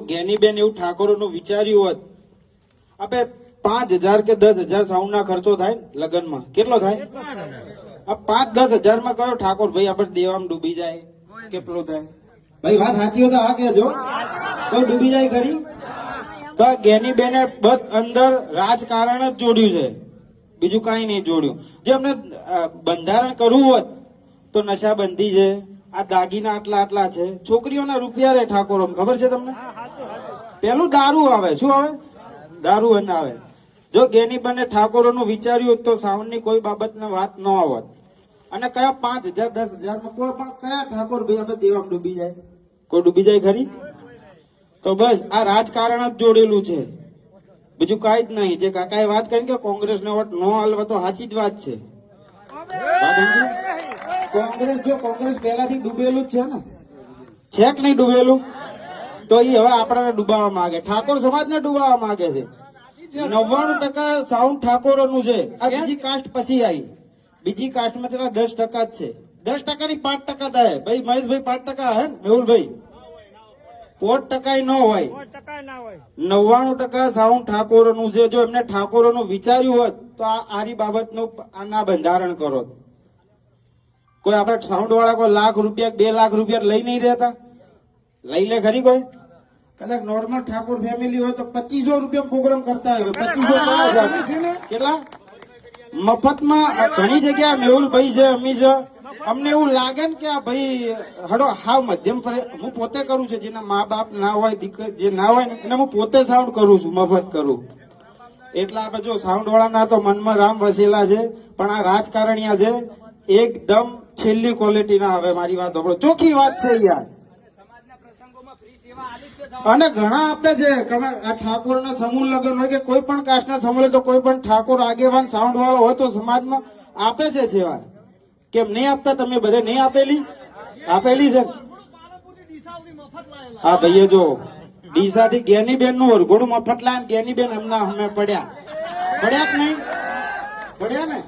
જ્ઞાનીબેન એવું ઠાકોરોનું વિચાર્યું હોત, આપણે 5,000 કે 10,000 સાઉન્ડ ના ખર્ચો થાય લગ્નમાં, કેટલો થાય? આ 5-10 હજારમાં કયો ઠાકોર ભાઈ આપણે દેવામાં ડૂબી જાય? કેટલો થાય ભાઈ? વાત સાચી હોય તો આ કહેજો, કોઈ ડૂબી જાય ખરી? તો જ્ઞાનીબેને બસ અંદર રાજકારણ જ જોડ્યું છે, બીજું કઈ નહીં જોડ્યું. જે અમને બંધારણ કરવું હોત તો નશાબંધી છે, આ દાગીના આટલા આટલા છે, છોકરીઓના રૂપિયા રે ઠાકોરો, ખબર છે તમને? પેલું દારૂ આવે, શું આવે? દારૂ અને આવે. જો જ્ઞાનીબેને ઠાકોરોનું વિચાર્યું હોત તો સાઉન્ડની કોઈ બાબતની વાત ન આવત. અને કયા 5,000 10,000માં કોઈ પણ કયા ઠાકોર ભાઈ આપણે દેવામાં ડૂબી જાય? કોઈ ડૂબી જાય ખરી? તો બસ આ રાજકારણ જ જોડેલું છે, બીજું કઈ જ નહીં. જે કાકાએ વાત કરી કે કોંગ્રેસને વોટ ન હાલવા, તો સાચી જ વાત છે. કોંગ્રેસ પહેલાથી ડૂબેલું જ છે ને, છે કે નહીં ડૂબેલું? તો એ હવે આપણને ડૂબાવવા માંગે, ઠાકોર સમાજને ડૂબાવવા માંગે છે. 99% સાઉન્ડ ઠાકોરોનું છે. આ બીજી કાસ્ટ પછી આવી, બીજી કાસ્ટમાં છેલ્લા 10% જ છે. 10%ની 5% થાય ભાઈ. મહેશભાઈ 5% હે, મેહુલભાઈ 5% ન હોય, 99% સાઉન્ડ ઠાકોરોનું છે. જો એમને ઠાકોરોનું વિચાર્યું હોત તો આરી બાબતનું આના બંધારણ કરો. કોઈ આપણે સાઉન્ડ વાળા કોઈ લાખ રૂપિયા 2 લાખ રૂપિયા લઈ નહીં રહેતા? લઈ લે ખરી કોઈ? કદાચ નોર્મલ ઠાકોર ફેમિલી હોય તો 2500 રૂપિયા પ્રોગ્રામ કરતા હોય. 2500 કેટલા મફતમાં ઘણી જગ્યા મેહુલભાઈ છે, અમી છે. અમને એવું લાગે ને કે આ ભાઈ હડો હાવ મધ્યમ, હું પોતે કરું છું. જેના મા બાપ ના હોય, દીકરી જે ના હોય ને એને હું પોતે સાઉન્ડ કરું છું, મફત કરું. એટલે આપણે જો સાઉન્ડ વાળા ના તો મનમાં રામ વસેલા છે, પણ આ રાજકારણીયા છે એકદમ છેલ્લી ક્વોલિટી ના. હવે મારી વાત સાંભળો, ચોખ્ખી વાત છે યાર. અને ઘણા આપે છે આ ઠાકોર ના સમૂહ લગ્ન હોય કે કોઈ પણ કાસ્ટ ના સમૂહ, તો કોઈ પણ ઠાકોર આગેવાન સાઉન્ડ વાળો હોય તો સમાજમાં આપે છે સેવા. કેમ નહીં આપતા? તમે બધે નહીં આપેલી? આપેલી છે. હા ભાઈ, જો ડીસાથી જ્ઞાનીબેન નું વરઘોડું મફત લાયા, જ્ઞાનીબેન હમણાં અમે પડ્યા કે નહીં? પડ્યા ને?